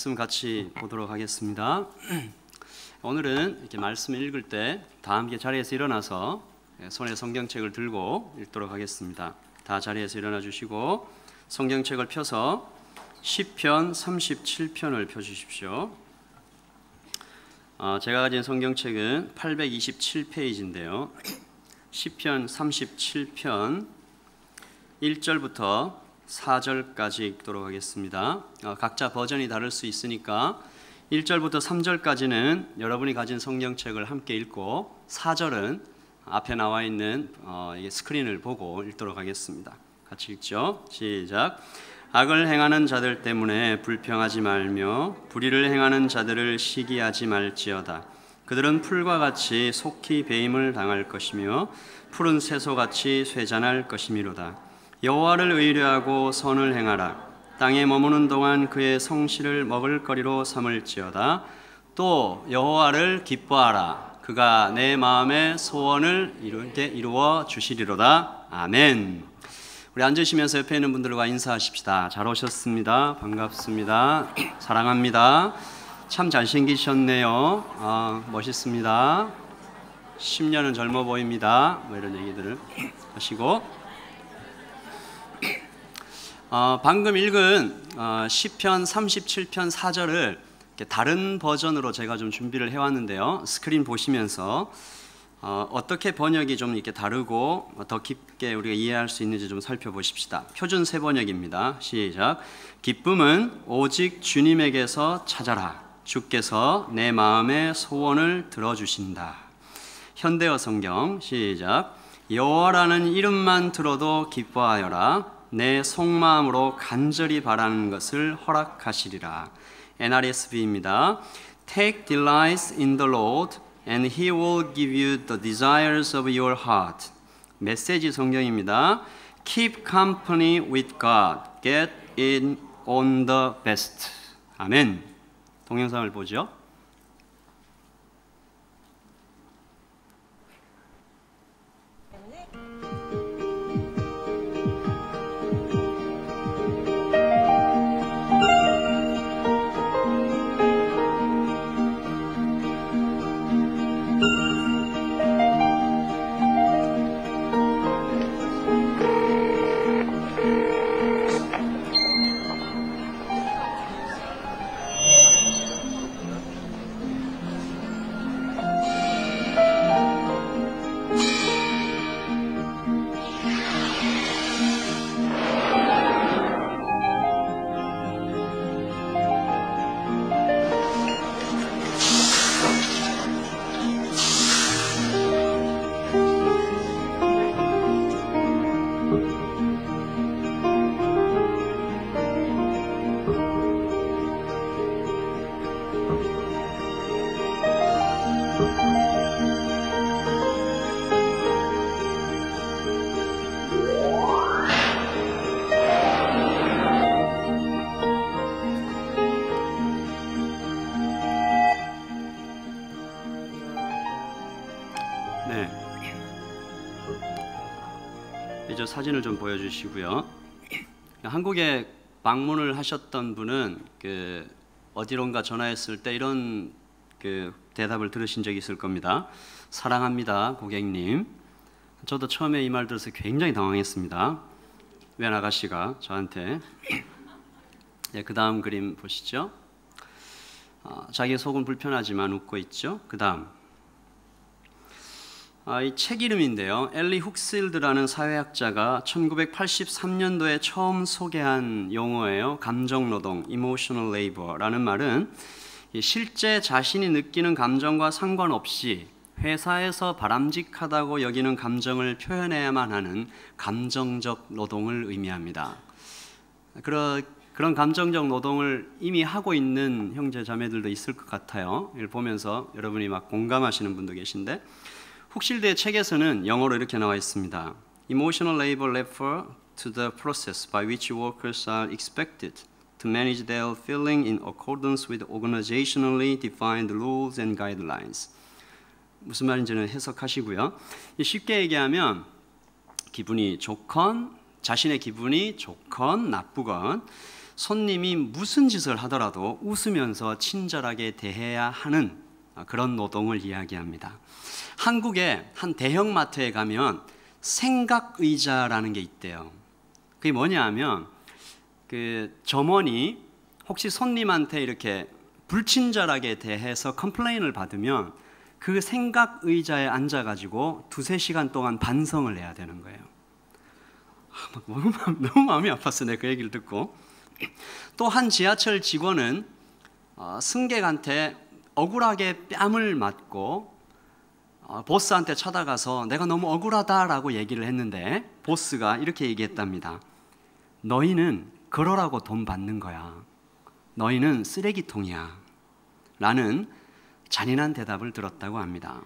말씀 같이 보도록 하겠습니다. 오늘은 이렇게 말씀을 읽을 때 다 함께 자리에서 일어나서 손에 성경책을 들고 읽도록 하겠습니다. 다 자리에서 일어나 주시고 성경책을 펴서 시편 37편을 펴주십시오. 제가 가진 성경책은 827페이지인데요. 시편 37편 1절부터 4절까지 읽도록 하겠습니다. 각자 버전이 다를 수 있으니까 1절부터 3절까지는 여러분이 가진 성경책을 함께 읽고 4절은 앞에 나와 있는 스크린을 보고 읽도록 하겠습니다. 같이 읽죠. 시작. 악을 행하는 자들 때문에 불평하지 말며 불의를 행하는 자들을 시기하지 말지어다. 그들은 풀과 같이 속히 배임을 당할 것이며 푸른 새소같이 쇠잔할 것이미로다. 여호와를 의뢰하고 선을 행하라. 땅에 머무는 동안 그의 성실을 먹을거리로 삼을지어다. 또 여호와를 기뻐하라. 그가 내 마음의 소원을 이루어 주시리로다. 아멘. 우리 앉으시면서 옆에 있는 분들과 인사하십시다. 잘 오셨습니다. 반갑습니다. 사랑합니다. 참 잘생기셨네요. 멋있습니다. 10년은 젊어 보입니다. 뭐 이런 얘기들을 하시고, 방금 읽은 시편 37편 4절을 다른 버전으로 제가 좀 준비를 해왔는데요. 스크린 보시면서 어떻게 번역이 좀 이렇게 다르고 더 깊게 우리가 이해할 수 있는지 좀 살펴보십시다. 표준 세 번역입니다. 시작. 기쁨은 오직 주님에게서 찾아라. 주께서 내 마음의 소원을 들어주신다. 현대어 성경 시작. 여호와라는 이름만 들어도 기뻐하여라. 내 속마음으로 간절히 바라는 것을 허락하시리라. NRSV입니다. Take delight in the Lord and He will give you the desires of your heart. 메시지 성경입니다. Keep company with God. Get in on the best. 아멘. 동영상을 보죠. 이제 사진을 좀 보여주시고요. 한국에 방문을 하셨던 분은 어디론가 전화했을 때 이런 대답을 들으신 적이 있을 겁니다. 사랑합니다, 고객님. 저도 처음에 이 말 들어서 굉장히 당황했습니다. 웬 아가씨가 저한테. 그 다음 그림 보시죠. 자기 속은 불편하지만 웃고 있죠. 그 다음 이 책 이름인데요. 엘리 훅실드라는 사회학자가 1983년도에 처음 소개한 용어예요. 감정노동, emotional labor라는 말은 실제 자신이 느끼는 감정과 상관없이 회사에서 바람직하다고 여기는 감정을 표현해야만 하는 감정적 노동을 의미합니다. 그런 감정적 노동을 이미 하고 있는 형제 자매들도 있을 것 같아요. 이걸 보면서 여러분이 막 공감하시는 분도 계신데, 훅실드의 책에서는 영어로 이렇게 나와 있습니다. Emotional labor refers to the process by which workers are expected to manage their feeling in accordance with organizationally defined rules and guidelines. 무슨 말인지는 해석하시고요. 쉽게 얘기하면 기분이 좋건 자신의 기분이 좋건 나쁘건 손님이 무슨 짓을 하더라도 웃으면서 친절하게 대해야 하는 그런 노동을 이야기합니다. 한국의 한 대형마트에 가면 생각의자라는 게 있대요. 그게 뭐냐 하면 그 점원이 혹시 손님한테 이렇게 불친절하게 대해서 컴플레인을 받으면 그 생각의자에 앉아가지고 2-3시간 동안 반성을 해야 되는 거예요. 너무 마음이 아팠어, 내가 그 얘기를 듣고. 또 한 지하철 직원은 승객한테 억울하게 뺨을 맞고 보스한테 찾아가서 내가 너무 억울하다라고 얘기를 했는데 보스가 이렇게 얘기했답니다. 너희는 그러라고 돈 받는 거야. 너희는 쓰레기통이야. 라는 잔인한 대답을 들었다고 합니다.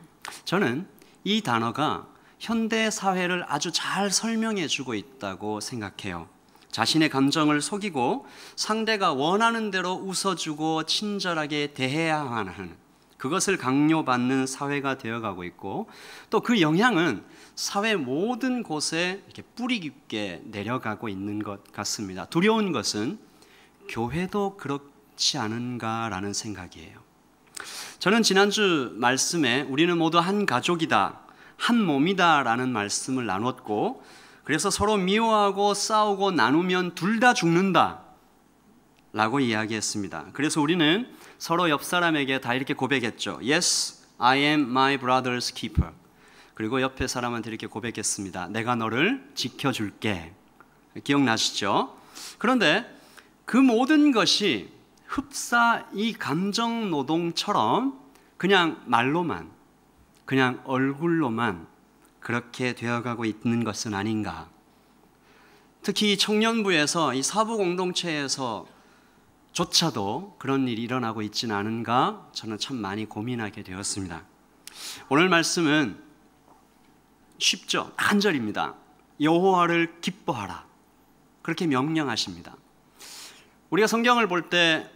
저는 이 단어가 현대 사회를 아주 잘 설명해 주고 있다고 생각해요. 자신의 감정을 속이고 상대가 원하는 대로 웃어주고 친절하게 대해야 하는, 그것을 강요받는 사회가 되어가고 있고, 또 그 영향은 사회 모든 곳에 이렇게 뿌리 깊게 내려가고 있는 것 같습니다. 두려운 것은 교회도 그렇지 않은가라는 생각이에요. 저는 지난주 말씀에 우리는 모두 한 가족이다, 한 몸이다 라는 말씀을 나눴고, 그래서 서로 미워하고 싸우고 나누면 둘 다 죽는다 라고 이야기했습니다. 그래서 우리는 서로 옆 사람에게 다 이렇게 고백했죠. Yes, I am my brother's keeper. 그리고 옆에 사람한테 이렇게 고백했습니다. 내가 너를 지켜줄게. 기억나시죠? 그런데 그 모든 것이 흡사 이 감정 노동처럼 그냥 말로만, 그냥 얼굴로만 그렇게 되어가고 있는 것은 아닌가. 특히 청년부에서 이 사부 공동체에서 조차도 그런 일이 일어나고 있지는 않은가 저는 참 많이 고민하게 되었습니다. 오늘 말씀은 쉽죠? 한 절입니다. 여호와를 기뻐하라. 그렇게 명령하십니다. 우리가 성경을 볼 때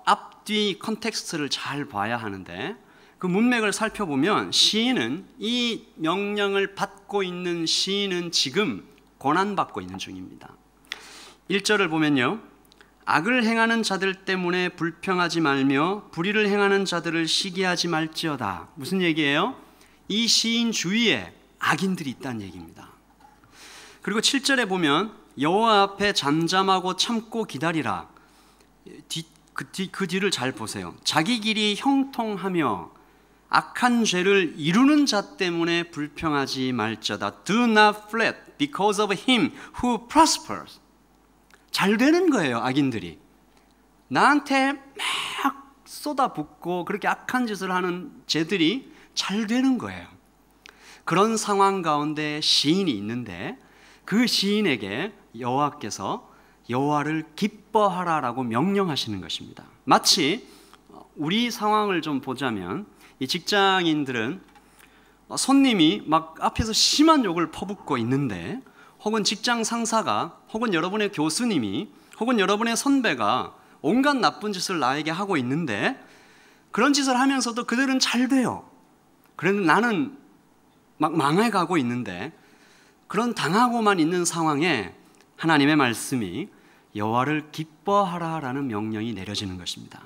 앞뒤 컨텍스트를 잘 봐야 하는데 그 문맥을 살펴보면 시인은, 이 명령을 받고 있는 시인은 지금 고난받고 있는 중입니다. 1절을 보면요, 악을 행하는 자들 때문에 불평하지 말며 불의를 행하는 자들을 시기하지 말지어다. 무슨 얘기예요? 이 시인 주위에 악인들이 있다는 얘기입니다. 그리고 7절에 보면 여호와 앞에 잠잠하고 참고 기다리라. 그 뒤를 잘 보세요. 자기 길이 형통하며 악한 죄를 이루는 자 때문에 불평하지 말지어다. Do not fret because of him who prospers. 잘 되는 거예요, 악인들이. 나한테 막 쏟아붓고 그렇게 악한 짓을 하는 죄들이 잘 되는 거예요. 그런 상황 가운데 시인이 있는데 그 시인에게 여호와께서 여호와를 기뻐하라라고 명령하시는 것입니다. 마치 우리 상황을 좀 보자면 이 직장인들은 손님이 막 앞에서 심한 욕을 퍼붓고 있는데, 혹은 직장 상사가, 혹은 여러분의 교수님이, 혹은 여러분의 선배가 온갖 나쁜 짓을 나에게 하고 있는데 그런 짓을 하면서도 그들은 잘 돼요. 그런데 나는 막 망해가고 있는데, 그런 당하고만 있는 상황에 하나님의 말씀이 여호와를 기뻐하라라는 명령이 내려지는 것입니다.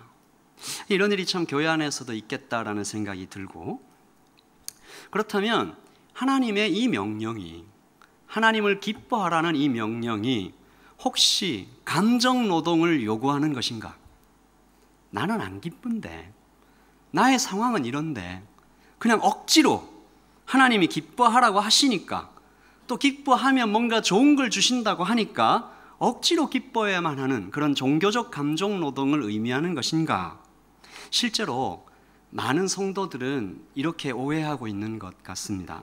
이런 일이 참 교회 안에서도 있겠다라는 생각이 들고, 그렇다면 하나님의 이 명령이, 하나님을 기뻐하라는 이 명령이 혹시 감정 노동을 요구하는 것인가? 나는 안 기쁜데, 나의 상황은 이런데 그냥 억지로 하나님이 기뻐하라고 하시니까, 또 기뻐하면 뭔가 좋은 걸 주신다고 하니까 억지로 기뻐해야만 하는 그런 종교적 감정 노동을 의미하는 것인가? 실제로 많은 성도들은 이렇게 오해하고 있는 것 같습니다.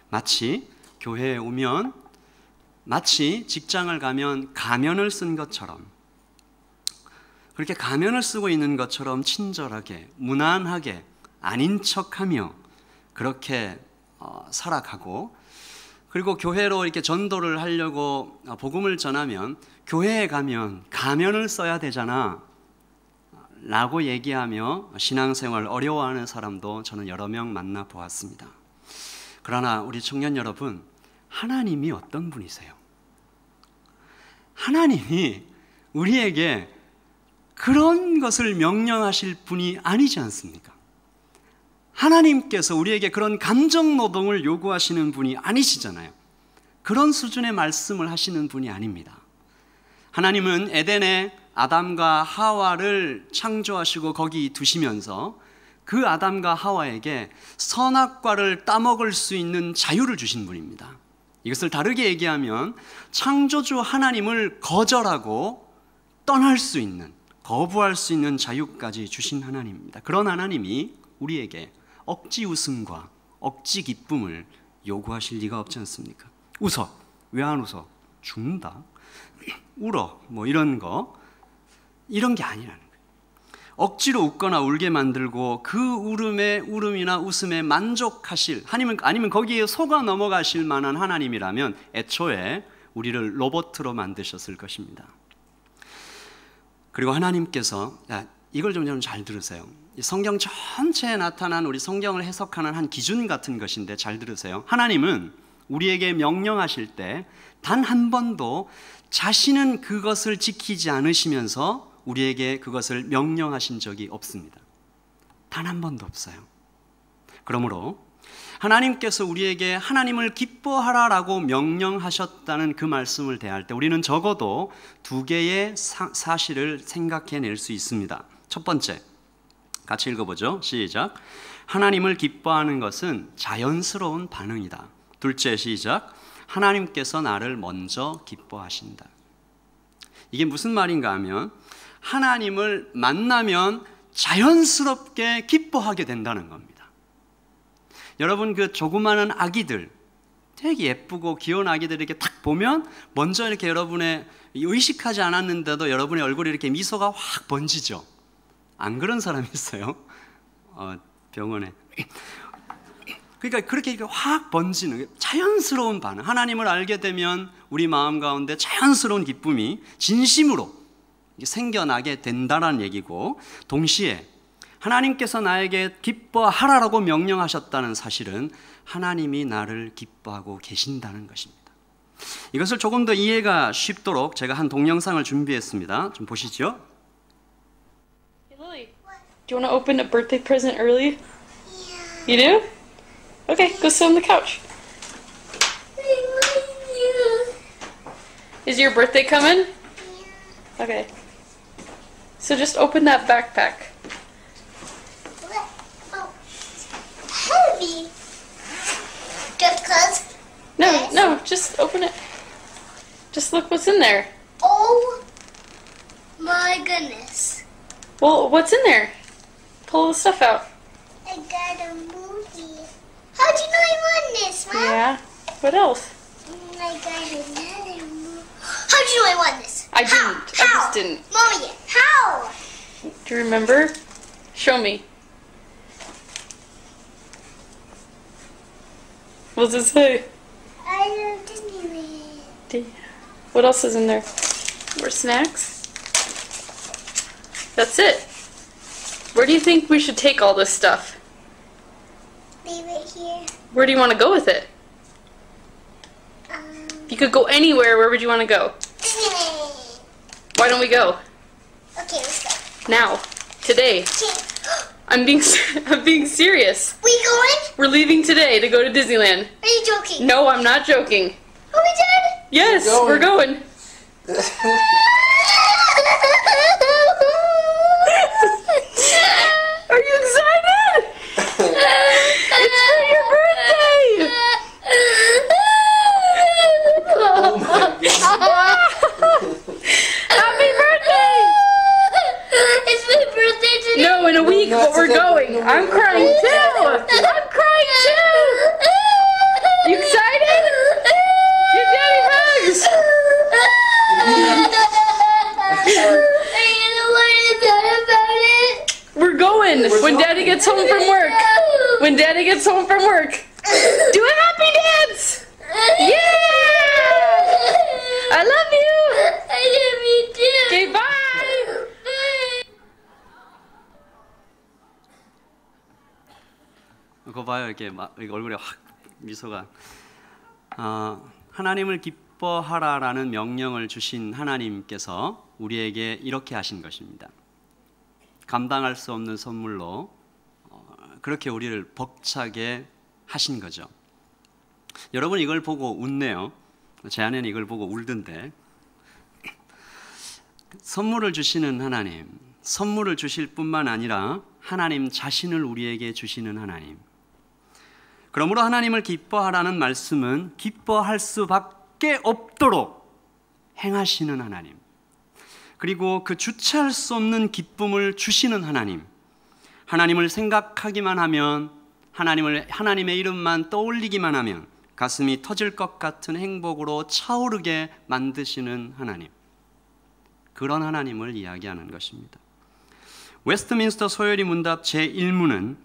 마치 교회에 오면, 마치 직장을 가면 가면을 쓴 것처럼, 그렇게 가면을 쓰고 있는 것처럼 친절하게, 무난하게, 아닌 척하며 그렇게 살아가고, 그리고 교회로 이렇게 전도를 하려고 복음을 전하면 교회에 가면 가면을 써야 되잖아 라고 얘기하며 신앙생활 어려워하는 사람도 저는 여러 명 만나보았습니다. 그러나 우리 청년 여러분, 하나님이 어떤 분이세요? 하나님이 우리에게 그런 것을 명령하실 분이 아니지 않습니까? 하나님께서 우리에게 그런 감정 노동을 요구하시는 분이 아니시잖아요. 그런 수준의 말씀을 하시는 분이 아닙니다. 하나님은 에덴에 아담과 하와를 창조하시고 거기 두시면서 그 아담과 하와에게 선악과를 따먹을 수 있는 자유를 주신 분입니다. 이것을 다르게 얘기하면 창조주 하나님을 거절하고 떠날 수 있는, 거부할 수 있는 자유까지 주신 하나님입니다. 그런 하나님이 우리에게 억지 웃음과 억지 기쁨을 요구하실 리가 없지 않습니까? 웃어. 왜 안 웃어? 죽는다. 울어. 뭐 이런 게 아니라는 거예요. 억지로 웃거나 울게 만들고 그 울음이나 웃음에 만족하실 아니면 거기에 속아 넘어가실 만한 하나님이라면 애초에 우리를 로봇으로 만드셨을 것입니다. 그리고 하나님께서 이걸 좀 잘 들으세요. 성경 전체에 나타난 우리 성경을 해석하는 한 기준 같은 것인데 잘 들으세요. 하나님은 우리에게 명령하실 때 단 한 번도 자신은 그것을 지키지 않으시면서 우리에게 그것을 명령하신 적이 없습니다. 단 한 번도 없어요. 그러므로 하나님께서 우리에게 하나님을 기뻐하라라고 명령하셨다는 그 말씀을 대할 때 우리는 적어도 두 개의 사실을 생각해낼 수 있습니다. 첫 번째, 같이 읽어보죠. 시작. 하나님을 기뻐하는 것은 자연스러운 반응이다. 둘째, 시작. 하나님께서 나를 먼저 기뻐하신다. 이게 무슨 말인가 하면 하나님을 만나면 자연스럽게 기뻐하게 된다는 겁니다. 여러분, 그 조그마한 아기들, 되게 예쁘고 귀여운 아기들 이렇게 딱 보면 먼저 이렇게 여러분의 의식하지 않았는데도 여러분의 얼굴에 이렇게 미소가 확 번지죠. 안 그런 사람이 있어요? 병원에. 그러니까 그렇게 확 번지는 자연스러운 반응. 하나님을 알게 되면 우리 마음 가운데 자연스러운 기쁨이 진심으로 생겨나게 된다는 얘기고, 동시에 하나님께서 나에게 기뻐하라라고 명령하셨다는 사실은 하나님이 나를 기뻐하고 계신다는 것입니다. 이것을 조금 더 이해가 쉽도록 제가 한 동영상을 준비했습니다. 좀 보시죠. Hey Lily, do you want to open a birthday present early? Yeah. You do? Okay, go sit on the couch. Is your birthday coming? Yeah. Okay. So just open that backpack. Oh, heavy. Just cause? No, just open it. Just look what's in there. Oh my goodness. Well, what's in there? Pull the stuff out. I got a movie. How'd you know I won this, Mom? Yeah. What else? I got another movie. How'd you know I won this? I didn't. I just didn't. Mommy, how? Do you remember? Show me. What does it say? I love Disneyland. What else is in there? More snacks? That's it. Where do you think we should take all this stuff? Leave it here. Where do you want to go with it? If you could go anywhere, where would you want to go? Disneyland. Why don't we go? Okay, let's go. Now. Today. Okay. I'm being serious. We going? We're leaving today to go to Disneyland. Are you joking? No, I'm not joking. Are we done? Yes, we're going. Are you excited? It's for your birthday. Happy birthday! It's my birthday today. No, in a week, but we're going. I'm crying too. I'm crying too. You excited? Give Daddy hugs. Are you gonna worry about it? We're going when Daddy gets home from work. When Daddy gets home from work. Do a happy dance. Yeah! I love you. I love you too. Okay, bye. 그거 봐요. 이렇게 얼굴에 확 미소가. 하나님을 기뻐하라라는 명령을 주신 하나님께서 우리에게 이렇게 하신 것입니다. 감당할 수 없는 선물로 그렇게 우리를 벅차게 하신 거죠. 여러분 이걸 보고 웃네요. 제 아내는 이걸 보고 울던데. 선물을 주시는 하나님, 선물을 주실 뿐만 아니라 하나님 자신을 우리에게 주시는 하나님. 그러므로 하나님을 기뻐하라는 말씀은 기뻐할 수밖에 없도록 행하시는 하나님, 그리고 그 주체할 수 없는 기쁨을 주시는 하나님, 하나님을 생각하기만 하면, 하나님의 이름만 떠올리기만 하면 가슴이 터질 것 같은 행복으로 차오르게 만드시는 하나님, 그런 하나님을 이야기하는 것입니다. 웨스트민스터 소요리 문답 제1문은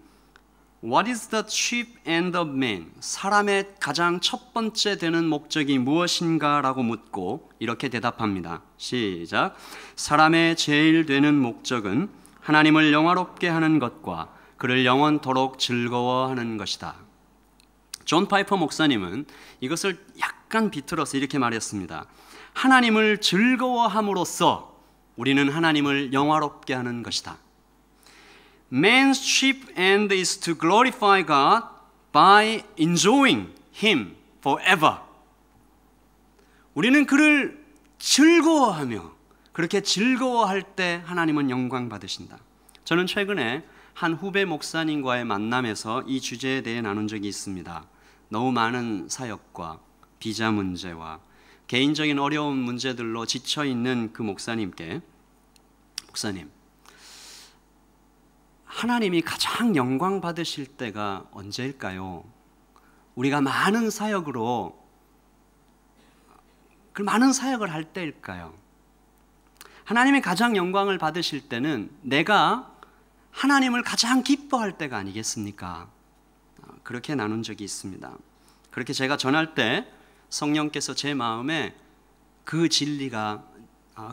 What is the chief end of man? 사람의 가장 첫 번째 되는 목적이 무엇인가? 라고 묻고 이렇게 대답합니다. 시작. 사람의 제일 되는 목적은 하나님을 영화롭게 하는 것과 그를 영원토록 즐거워하는 것이다. 존 파이퍼 목사님은 이것을 약간 비틀어서 이렇게 말했습니다. 하나님을 즐거워함으로써 우리는 하나님을 영화롭게 하는 것이다. Man's chief end is to glorify God by enjoying Him forever. 우리는 그를 즐거워하며, 그렇게 즐거워할 때 하나님은 영광 받으신다. 저는 최근에 한 후배 목사님과의 만남에서 이 주제에 대해 나눈 적이 있습니다. 너무 많은 사역과 비자 문제와 개인적인 어려운 문제들로 지쳐있는 그 목사님께, 목사님, 하나님이 가장 영광 받으실 때가 언제일까요? 우리가 많은 사역으로, 그 많은 사역을 할 때일까요? 하나님이 가장 영광을 받으실 때는 내가 하나님을 가장 기뻐할 때가 아니겠습니까? 그렇게 나눈 적이 있습니다. 그렇게 제가 전할 때 성령께서 제 마음에 그 진리가,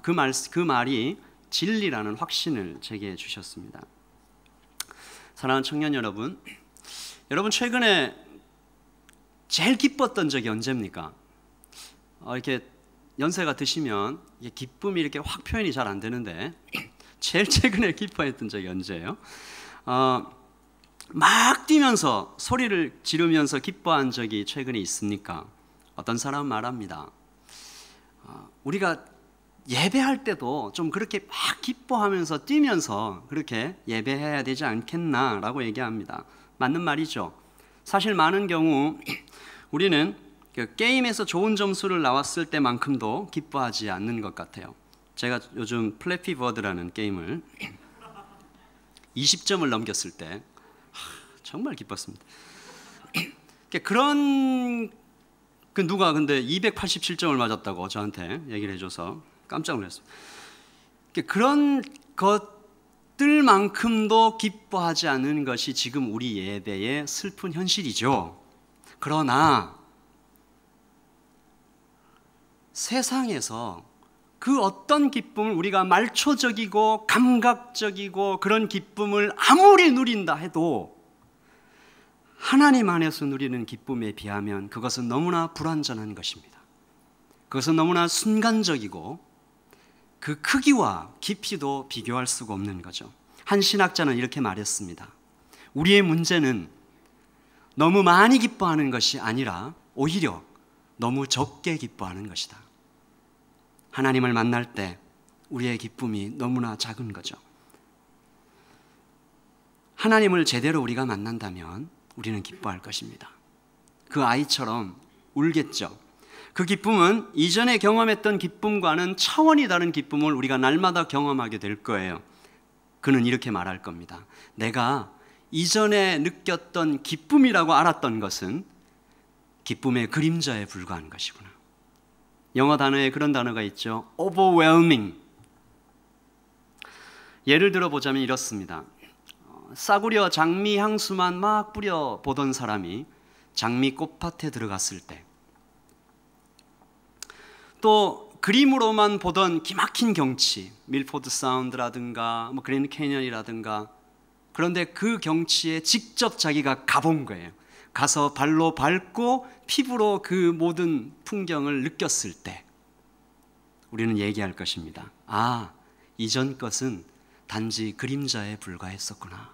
그 말이 진리라는 확신을 제게 주셨습니다. 사랑하는 청년 여러분, 여러분 최근에 제일 기뻤던 적이 언제입니까? 이렇게 연세가 드시면 기쁨이 이렇게 확 표현이 잘 안 되는데 제일 최근에 기뻐했던 적이 언제예요? 막 뛰면서 소리를 지르면서 기뻐한 적이 최근에 있습니까? 어떤 사람은 말합니다. 우리가 예배할 때도 좀 그렇게 막 기뻐하면서 뛰면서 그렇게 예배해야 되지 않겠나라고 얘기합니다. 맞는 말이죠. 사실 많은 경우 우리는 그 게임에서 좋은 점수를 나왔을 때만큼도 기뻐하지 않는 것 같아요. 제가 요즘 플래피 버드라는 게임을 20점을 넘겼을 때 정말 기뻤습니다. 그런 누가 근데 287점을 맞았다고 저한테 얘기를 해줘서 깜짝 놀랐습니다. 그런 것들만큼도 기뻐하지 않는 것이 지금 우리 예배의 슬픈 현실이죠. 그러나 세상에서 그 어떤 기쁨을 우리가 말초적이고 감각적이고 그런 기쁨을 아무리 누린다 해도 하나님 안에서 누리는 기쁨에 비하면 그것은 너무나 불완전한 것입니다. 그것은 너무나 순간적이고 그 크기와 깊이도 비교할 수가 없는 거죠. 한 신학자는 이렇게 말했습니다. 우리의 문제는 너무 많이 기뻐하는 것이 아니라 오히려 너무 적게 기뻐하는 것이다. 하나님을 만날 때 우리의 기쁨이 너무나 작은 거죠. 하나님을 제대로 우리가 만난다면 우리는 기뻐할 것입니다. 그 아이처럼 울겠죠. 그 기쁨은 이전에 경험했던 기쁨과는 차원이 다른 기쁨을 우리가 날마다 경험하게 될 거예요. 그는 이렇게 말할 겁니다. 내가 이전에 느꼈던 기쁨이라고 알았던 것은 기쁨의 그림자에 불과한 것이구나. 영어 단어에 그런 단어가 있죠. overwhelming. 예를 들어 보자면 이렇습니다. 싸구려 장미 향수만 막 뿌려 보던 사람이 장미 꽃밭에 들어갔을 때, 또 그림으로만 보던 기막힌 경치, 밀포드 사운드라든가 뭐 그랜드 캐니언이라든가, 그런데 그 경치에 직접 자기가 가본 거예요. 가서 발로 밟고 피부로 그 모든 풍경을 느꼈을 때 우리는 얘기할 것입니다. 아, 이전 것은 단지 그림자에 불과했었구나.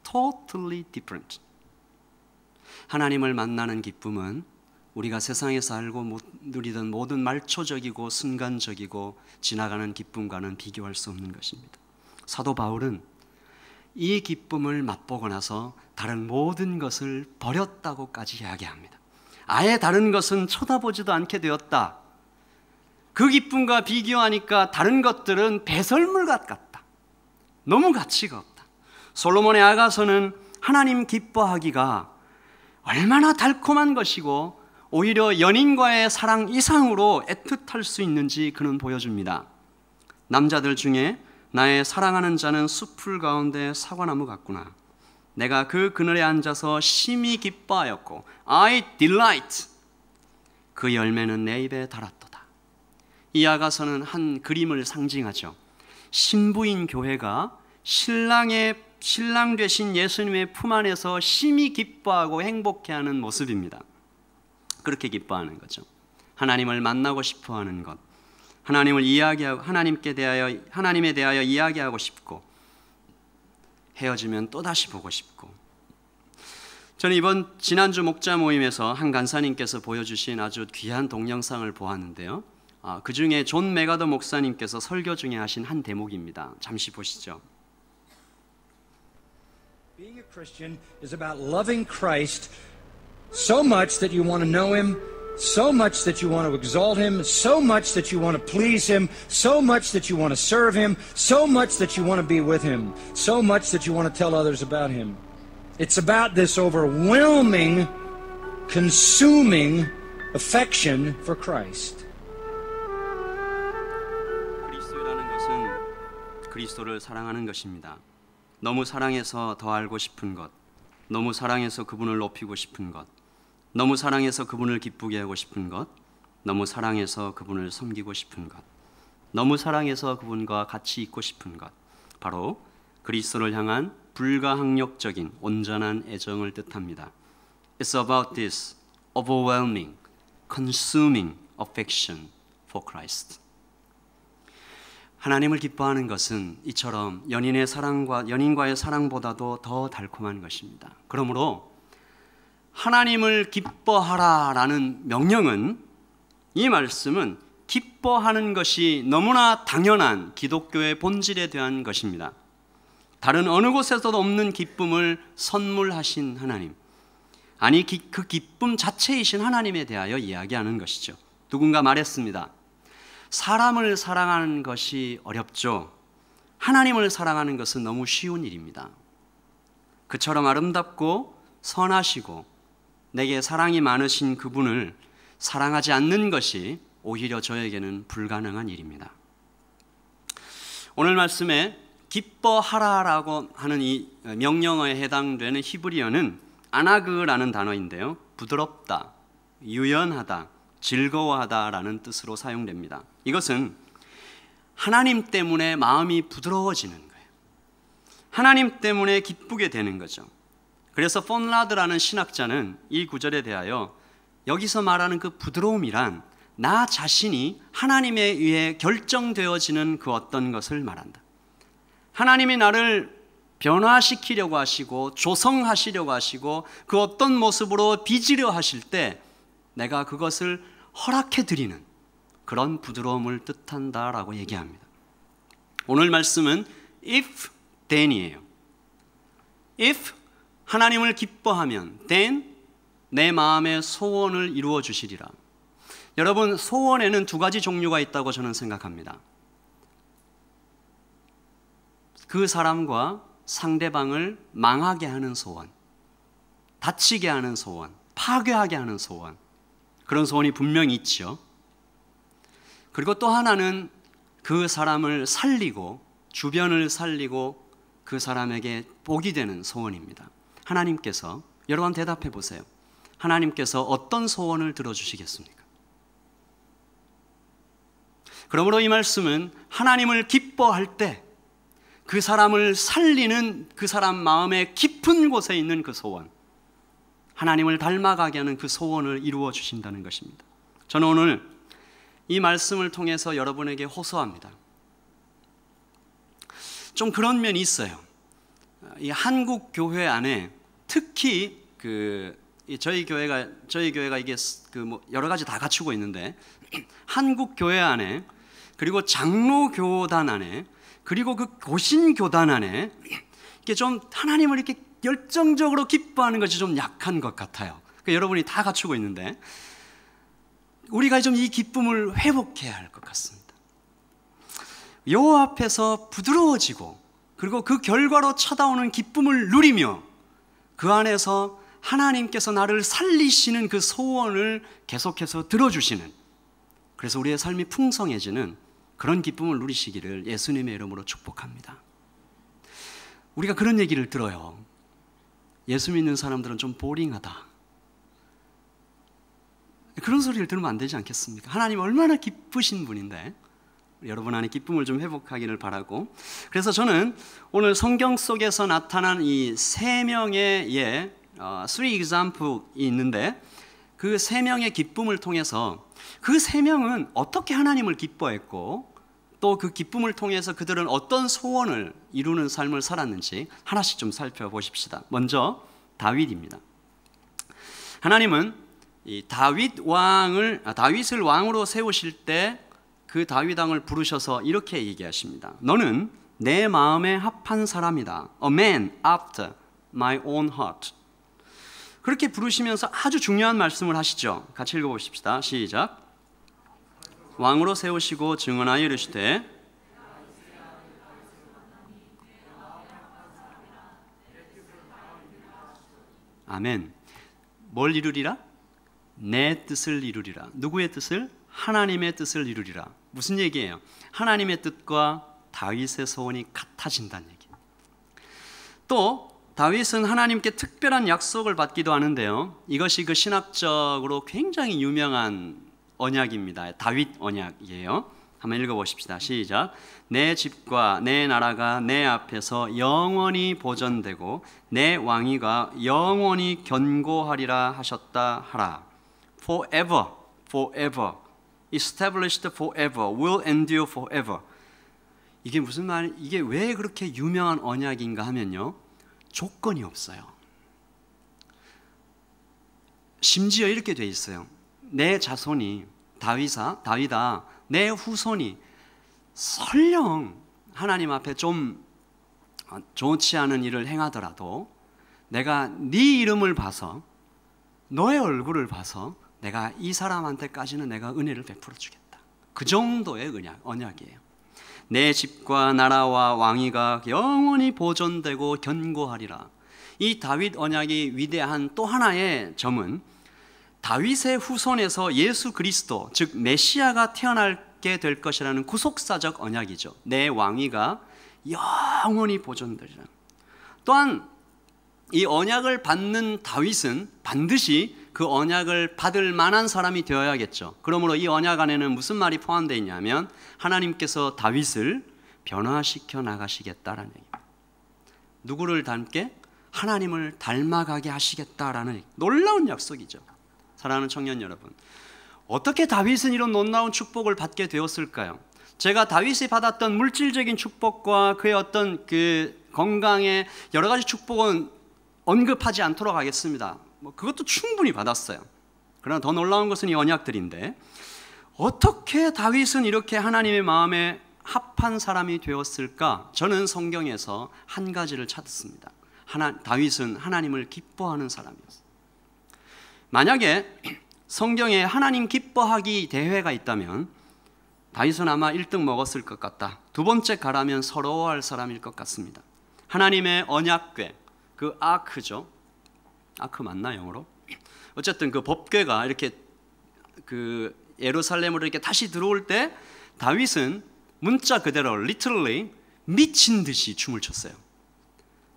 Totally different. 하나님을 만나는 기쁨은 우리가 세상에서 알고 누리던 모든 말초적이고 순간적이고 지나가는 기쁨과는 비교할 수 없는 것입니다. 사도 바울은 이 기쁨을 맛보고 나서 다른 모든 것을 버렸다고까지 이야기합니다. 아예 다른 것은 쳐다보지도 않게 되었다. 그 기쁨과 비교하니까 다른 것들은 배설물 같다. 너무 가치가 없다. 솔로몬의 아가서는 하나님 기뻐하기가 얼마나 달콤한 것이고 오히려 연인과의 사랑 이상으로 애틋할 수 있는지 그는 보여줍니다. 남자들 중에 나의 사랑하는 자는 숲풀 가운데 사과나무 같구나. 내가 그 그늘에 앉아서 심히 기뻐하였고 I delight. 그 열매는 내 입에 달았도다. 이 아가서는 한 그림을 상징하죠. 신부인 교회가 신랑 되신 예수님의 품 안에서 심히 기뻐하고 행복해하는 모습입니다. 그렇게 기뻐하는 거죠. 하나님을 만나고 싶어하는 것, 하나님을 이야기하고 하나님에 대하여 이야기하고 싶고 헤어지면 또 다시 보고 싶고. 저는 지난주 목자 모임에서 한 간사님께서 보여주신 아주 귀한 동영상을 보았는데요. 그 중에 존 메가더 목사님께서 설교 중에 하신 한 대목입니다. 잠시 보시죠. Being a Christian is about loving Christ so much that you want to know Him, so much that you want to exalt Him, so much that you want to please Him, so much that you want to serve Him, so much that you want to be with Him, so much that you want to tell others about Him. It's about this overwhelming, consuming affection for Christ. 그리스도라는 것은 그리스도를 사랑하는 것입니다. 너무 사랑해서 더 알고 싶은 것, 너무 사랑해서 그분을 높이고 싶은 것, 너무 사랑해서 그분을 기쁘게 하고 싶은 것, 너무 사랑해서 그분을 섬기고 싶은 것, 너무 사랑해서 그분과 같이 있고 싶은 것, 바로 그리스도를 향한 불가항력적인 온전한 애정을 뜻합니다. It's about this overwhelming, consuming affection for Christ. 하나님을 기뻐하는 것은 이처럼 연인과의 사랑보다도 더 달콤한 것입니다. 그러므로 하나님을 기뻐하라라는 명령은, 이 말씀은 기뻐하는 것이 너무나 당연한 기독교의 본질에 대한 것입니다. 다른 어느 곳에서도 없는 기쁨을 선물하신 하나님, 아니 그 기쁨 자체이신 하나님에 대하여 이야기하는 것이죠. 누군가 말했습니다. 사람을 사랑하는 것이 어렵죠. 하나님을 사랑하는 것은 너무 쉬운 일입니다. 그처럼 아름답고 선하시고 내게 사랑이 많으신 그분을 사랑하지 않는 것이 오히려 저에게는 불가능한 일입니다. 오늘 말씀에 기뻐하라라고 하는 이 명령어에 해당되는 히브리어는 아나그라는 단어인데요. 부드럽다, 유연하다, 즐거워하다라는 뜻으로 사용됩니다. 이것은 하나님 때문에 마음이 부드러워지는 거예요. 하나님 때문에 기쁘게 되는 거죠. 그래서 폰라드라는 신학자는 이 구절에 대하여 여기서 말하는 그 부드러움이란 나 자신이 하나님에 의해 결정되어지는 그 어떤 것을 말한다. 하나님이 나를 변화시키려고 하시고 조성하시려고 하시고 그 어떤 모습으로 빚으려 하실 때 내가 그것을 허락해 드리는 그런 부드러움을 뜻한다라고 얘기합니다. 오늘 말씀은 if then이에요. if 하나님을 기뻐하면 then 내 마음의 소원을 이루어 주시리라. 여러분, 소원에는 두 가지 종류가 있다고 저는 생각합니다. 그 사람과 상대방을 망하게 하는 소원, 다치게 하는 소원, 파괴하게 하는 소원, 그런 소원이 분명히 있죠. 그리고 또 하나는 그 사람을 살리고 주변을 살리고 그 사람에게 복이 되는 소원입니다. 하나님께서, 여러분 대답해 보세요. 하나님께서 어떤 소원을 들어주시겠습니까? 그러므로 이 말씀은 하나님을 기뻐할 때 그 사람을 살리는 그 사람 마음의 깊은 곳에 있는 그 소원, 하나님을 닮아가게 하는 그 소원을 이루어 주신다는 것입니다. 저는 오늘 이 말씀을 통해서 여러분에게 호소합니다. 좀 그런 면이 있어요. 이 한국 교회 안에 특히 저희 교회가 이게 여러 가지 다 갖추고 있는데 한국 교회 안에 그리고 장로 교단 안에 그리고 그 고신 교단 안에 이게 좀 하나님을 이렇게 열정적으로 기뻐하는 것이 좀 약한 것 같아요. 그러니까 여러분이 다 갖추고 있는데 우리가 좀 이 기쁨을 회복해야 할 것 같습니다. 여호와 앞에서 부드러워지고 그리고 그 결과로 찾아오는 기쁨을 누리며 그 안에서 하나님께서 나를 살리시는 그 소원을 계속해서 들어주시는, 그래서 우리의 삶이 풍성해지는 그런 기쁨을 누리시기를 예수님의 이름으로 축복합니다. 우리가 그런 얘기를 들어요. 예수 믿는 사람들은 좀 보링하다. 그런 소리를 들으면 안 되지 않겠습니까? 하나님 얼마나 기쁘신 분인데 여러분 안에 기쁨을 좀 회복하기를 바라고, 그래서 저는 오늘 성경 속에서 나타난 이 세 명의 three example이 있는데 그 세 명의 기쁨을 통해서 그 세 명은 어떻게 하나님을 기뻐했고 또 그 기쁨을 통해서 그들은 어떤 소원을 이루는 삶을 살았는지 하나씩 좀 살펴보십시다. 먼저 다윗입니다. 하나님은 이 다윗을 왕으로 세우실 때 그 다윗 왕을 부르셔서 이렇게 얘기하십니다. 너는 내 마음에 합한 사람이다. A man after my own heart. 그렇게 부르시면서 아주 중요한 말씀을 하시죠. 같이 읽어보십시다. 시작. 왕으로 세우시고 증언하여 이르시되 아멘. 뭘 이루리라? 내 뜻을 이루리라. 누구의 뜻을? 하나님의 뜻을 이루리라. 무슨 얘기예요? 하나님의 뜻과 다윗의 소원이 같아진다는 얘기. 또 다윗은 하나님께 특별한 약속을 받기도 하는데요. 이것이 그 신학적으로 굉장히 유명한 언약입니다. 다윗 언약이에요. 한번 읽어보십시다. 시작. 내 집과 내 나라가 내 앞에서 영원히 보존되고 내 왕위가 영원히 견고하리라 하셨다 하라. Forever, forever, established forever, will endure forever. 이게 무슨 말? 이게 왜 그렇게 유명한 언약인가 하면요, 조건이 없어요. 심지어 이렇게 돼 있어요. 내 자손이 다윗아, 내 후손이 설령 하나님 앞에 좀 좋지 않은 일을 행하더라도 내가 네 이름을 봐서 너의 얼굴을 봐서 내가 이 사람한테까지는 내가 은혜를 베풀어 주겠다. 그 정도의 언약이에요. 내 집과 나라와 왕위가 영원히 보존되고 견고하리라. 이 다윗 언약이 위대한 또 하나의 점은 다윗의 후손에서 예수 그리스도, 즉 메시아가 태어나게 될 것이라는 구속사적 언약이죠. 내 왕위가 영원히 보존되리라. 또한 이 언약을 받는 다윗은 반드시 그 언약을 받을 만한 사람이 되어야겠죠. 그러므로 이 언약 안에는 무슨 말이 포함되어 있냐면 하나님께서 다윗을 변화시켜 나가시겠다라는 얘기입니다. 누구를 닮게? 하나님을 닮아가게 하시겠다라는 얘기. 놀라운 약속이죠. 사랑하는 청년 여러분, 어떻게 다윗은 이런 놀라운 축복을 받게 되었을까요? 제가 다윗이 받았던 물질적인 축복과 그의 어떤 그 건강의 여러 가지 축복은 언급하지 않도록 하겠습니다. 그것도 충분히 받았어요. 그러나 더 놀라운 것은 이 언약들인데 어떻게 다윗은 이렇게 하나님의 마음에 합한 사람이 되었을까? 저는 성경에서 한 가지를 찾았습니다. 다윗은 하나님을 기뻐하는 사람이었어요. 만약에 성경에 하나님 기뻐하기 대회가 있다면 다윗은 아마 1등 먹었을 것 같다. 두 번째 가라면 서러워할 사람일 것 같습니다. 하나님의 언약궤, 그 아크죠. 아크 맞나 영어로? 어쨌든 그 법궤가 이렇게 그 예루살렘으로 이렇게 다시 들어올 때 다윗은 문자 그대로 literally 미친 듯이 춤을 췄어요.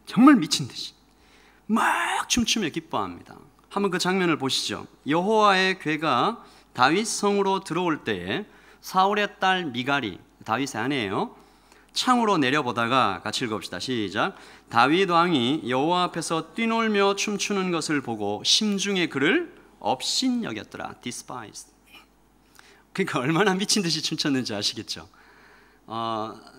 정말 미친 듯이 막 춤추며 기뻐합니다. 한번 그 장면을 보시죠. 여호와의 궤가 다윗 성으로 들어올 때에 사울의 딸 미갈이, 다윗의 아내예요, 창으로 내려보다가 같이 읽어봅시다. 시작. 다윗 왕이 여호와 앞에서 뛰놀며 춤추는 것을 보고 심중에 그를 업신여겼더라. despised. 그러니까 얼마나 미친 듯이 춤췄는지 아시겠죠?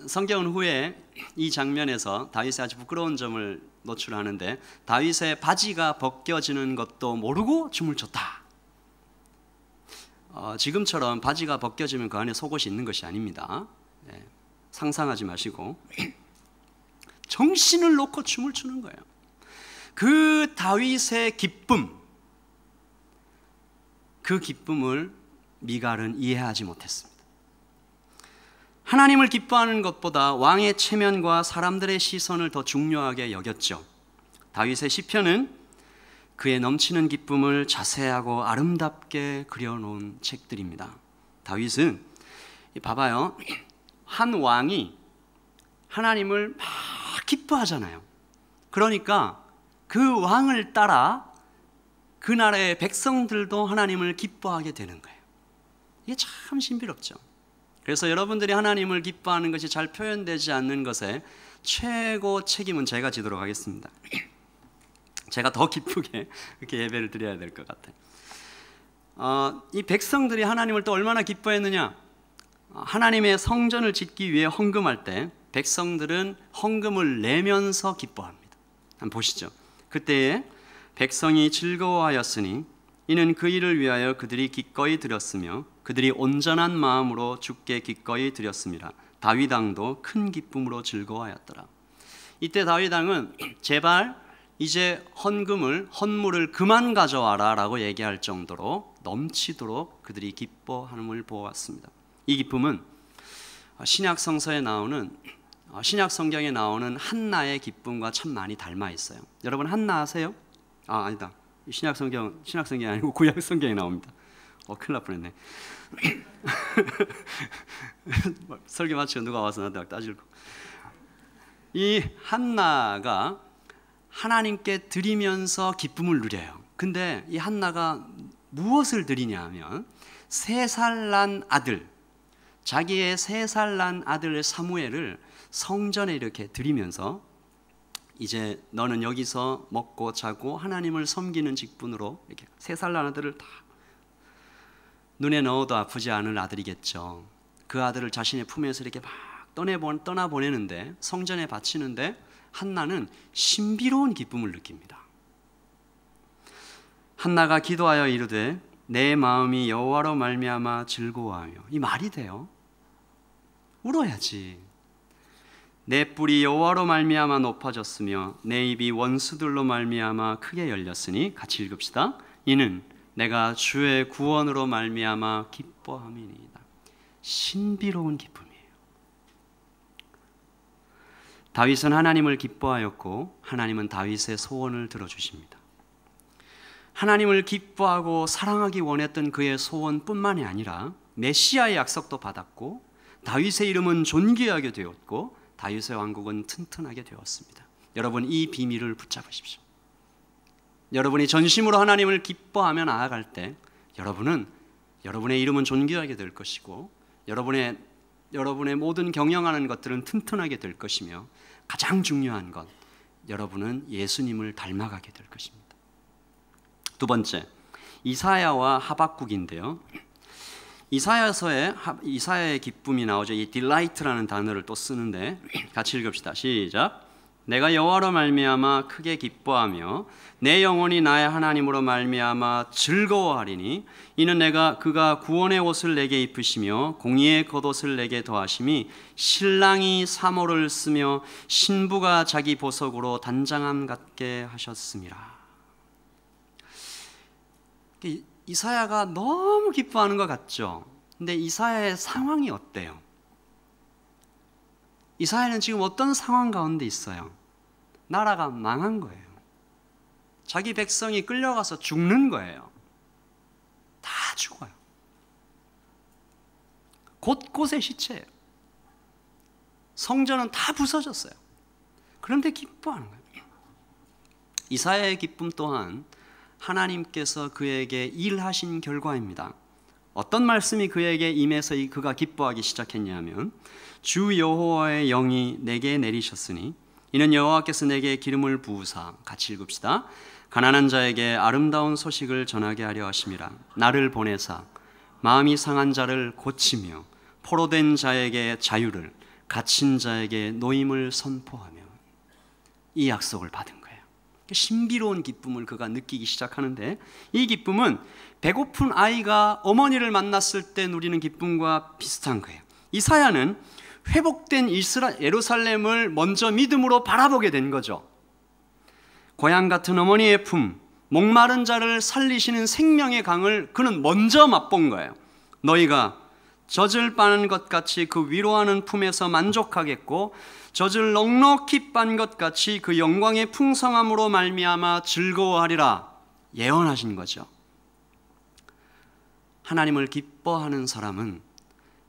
성경은 후에 이 장면에서 다윗의 아주 부끄러운 점을 노출하는데 다윗의 바지가 벗겨지는 것도 모르고 춤을 췄다. 지금처럼 바지가 벗겨지면 그 안에 속옷이 있는 것이 아닙니다. 상상하지 마시고 정신을 놓고 춤을 추는 거예요. 그 다윗의 기쁨, 그 기쁨을 미갈은 이해하지 못했습니다. 하나님을 기뻐하는 것보다 왕의 체면과 사람들의 시선을 더 중요하게 여겼죠. 다윗의 시편은 그의 넘치는 기쁨을 자세하고 아름답게 그려놓은 책들입니다. 다윗은 봐봐요, 한 왕이 하나님을 막 기뻐하잖아요. 그러니까 그 왕을 따라 그 나라의 백성들도 하나님을 기뻐하게 되는 거예요. 이게 참 신비롭죠. 그래서 여러분들이 하나님을 기뻐하는 것이 잘 표현되지 않는 것에 최고 책임은 제가 지도록 하겠습니다. 제가 더 기쁘게 이렇게 예배를 드려야 될 것 같아요. 이 백성들이 하나님을 또 얼마나 기뻐했느냐. 하나님의 성전을 짓기 위해 헌금할 때 백성들은 헌금을 내면서 기뻐합니다. 한번 보시죠. 그때에 백성이 즐거워하였으니 이는 그 일을 위하여 그들이 기꺼이 드렸으며 그들이 온전한 마음으로 주께 기꺼이 드렸습니다. 다윗 왕도 큰 기쁨으로 즐거워하였더라. 이때 다윗 왕은 제발 이제 헌물을 그만 가져와라 라고 얘기할 정도로 넘치도록 그들이 기뻐함을 보았습니다. 이 기쁨은 신약 성경에 나오는 한나의 기쁨과 참 많이 닮아 있어요. 여러분 한나 아세요? 아니다. 신약 성경이 아니고 구약 성경에 나옵니다. 큰일 날 뻔했네. 설교 마치고 누가 와서 나한테 따지고. 이 한나가 하나님께 드리면서 기쁨을 누려요. 근데 이 한나가 무엇을 드리냐 하면 3살 난 아들, 자기의 3살 난 아들 사무엘을 성전에 이렇게 드리면서 이제 너는 여기서 먹고 자고 하나님을 섬기는 직분으로 이렇게 3살 난 아들을 다 눈에 넣어도 아프지 않을 아들이겠죠. 그 아들을 자신의 품에서 이렇게 막 떠나보내는데 성전에 바치는데 한나는 신비로운 기쁨을 느낍니다. 한나가 기도하여 이르되 내 마음이 여호와로 말미암아 즐거워하며. 이 말이 돼요? 울어야지. 내 뿔이 여호와로 말미암아 높아졌으며 내 입이 원수들로 말미암아 크게 열렸으니 같이 읽읍시다. 이는 내가 주의 구원으로 말미암아 기뻐함이니이다. 신비로운 기쁨이에요. 다윗은 하나님을 기뻐하였고 하나님은 다윗의 소원을 들어주십니다. 하나님을 기뻐하고 사랑하기 원했던 그의 소원뿐만이 아니라 메시아의 약속도 받았고 다윗의 이름은 존귀하게 되었고 다윗의 왕국은 튼튼하게 되었습니다. 여러분 이 비밀을 붙잡으십시오. 여러분이 전심으로 하나님을 기뻐하며 나아갈 때 여러분의 이름은 존귀하게 될 것이고 여러분의 모든 경영하는 것들은 튼튼하게 될 것이며 가장 중요한 것, 여러분은 예수님을 닮아가게 될 것입니다. 두 번째, 이사야와 하박국인데요. 이사야의 기쁨이 나오죠. 이 delight라는 단어를 또 쓰는데 같이 읽읍시다. 시작. 내가 여호와로 말미암아 크게 기뻐하며 내 영혼이 나의 하나님으로 말미암아 즐거워하리니 이는 그가 구원의 옷을 내게 입히시며 공의의 겉옷을 내게 더하심이 신랑이 사모를 쓰며 신부가 자기 보석으로 단장함 같게 하셨습니다. 이사야가 너무 기뻐하는 것 같죠? 근데 이사야의 상황이 어때요? 이사야는 지금 어떤 상황 가운데 있어요? 나라가 망한 거예요. 자기 백성이 끌려가서 죽는 거예요. 다 죽어요. 곳곳에 시체예요. 성전은 다 부서졌어요. 그런데 기뻐하는 거예요. 이사야의 기쁨 또한 하나님께서 그에게 일하신 결과입니다. 어떤 말씀이 그에게 임해서 그가 기뻐하기 시작했냐면 주 여호와의 영이 내게 내리셨으니 이는 여호와께서 내게 기름을 부으사 같이 읽읍시다. 가난한 자에게 아름다운 소식을 전하게 하려 하심이라. 나를 보내사 마음이 상한 자를 고치며 포로된 자에게 자유를, 갇힌 자에게 노임을 선포하며, 이 약속을 받은 거예요. 신비로운 기쁨을 그가 느끼기 시작하는데, 이 기쁨은 배고픈 아이가 어머니를 만났을 때 누리는 기쁨과 비슷한 거예요. 이사야는 회복된 예루살렘을 먼저 믿음으로 바라보게 된 거죠. 고향 같은 어머니의 품, 목마른 자를 살리시는 생명의 강을 그는 먼저 맛본 거예요. 너희가 젖을 빠는 것 같이 그 위로하는 품에서 만족하겠고, 젖을 넉넉히 빤 것 같이 그 영광의 풍성함으로 말미암아 즐거워하리라 예언하신 거죠. 하나님을 기뻐하는 사람은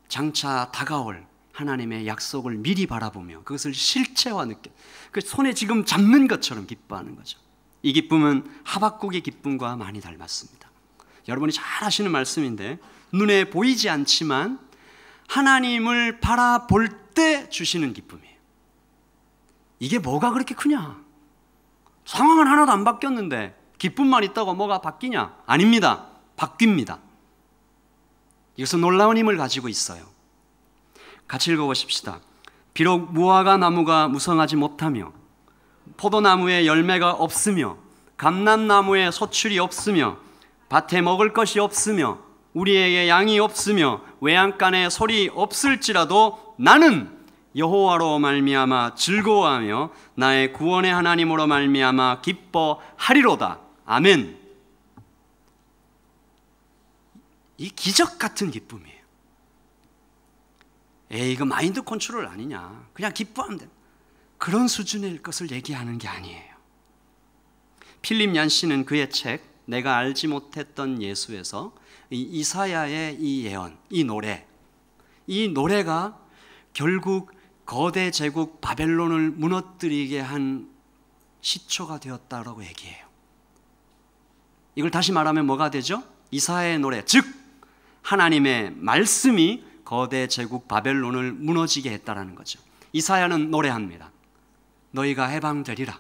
장차 다가올 하나님의 약속을 미리 바라보며 그것을 실체화 느껴, 그 손에 지금 잡는 것처럼 기뻐하는 거죠. 이 기쁨은 하박국의 기쁨과 많이 닮았습니다. 여러분이 잘 아시는 말씀인데, 눈에 보이지 않지만 하나님을 바라볼 때 주시는 기쁨이에요. 이게 뭐가 그렇게 크냐? 상황은 하나도 안 바뀌었는데 기쁨만 있다고 뭐가 바뀌냐? 아닙니다. 바뀝니다. 이것은 놀라운 힘을 가지고 있어요. 같이 읽어보십시다. 비록 무화과 나무가 무성하지 못하며 포도나무에 열매가 없으며 감람나무에 소출이 없으며 밭에 먹을 것이 없으며 우리에게 양이 없으며 외양간에 소리 없을지라도 나는 여호와로 말미암아 즐거워하며 나의 구원의 하나님으로 말미암아 기뻐하리로다. 아멘. 이 기적 같은 기쁨이에요. 에이, 이거 마인드 컨트롤 아니냐, 그냥 기뻐하면 돼, 그런 수준의 것을 얘기하는 게 아니에요. 필립 얀시는 그의 책 내가 알지 못했던 예수에서 이사야의 이 예언, 이 노래가 결국 거대 제국 바벨론을 무너뜨리게 한 시초가 되었다라고 얘기해요. 이걸 다시 말하면 뭐가 되죠? 이사야의 노래, 즉 하나님의 말씀이 거대 제국 바벨론을 무너지게 했다라는 거죠. 이사야는 노래합니다. 너희가 해방되리라.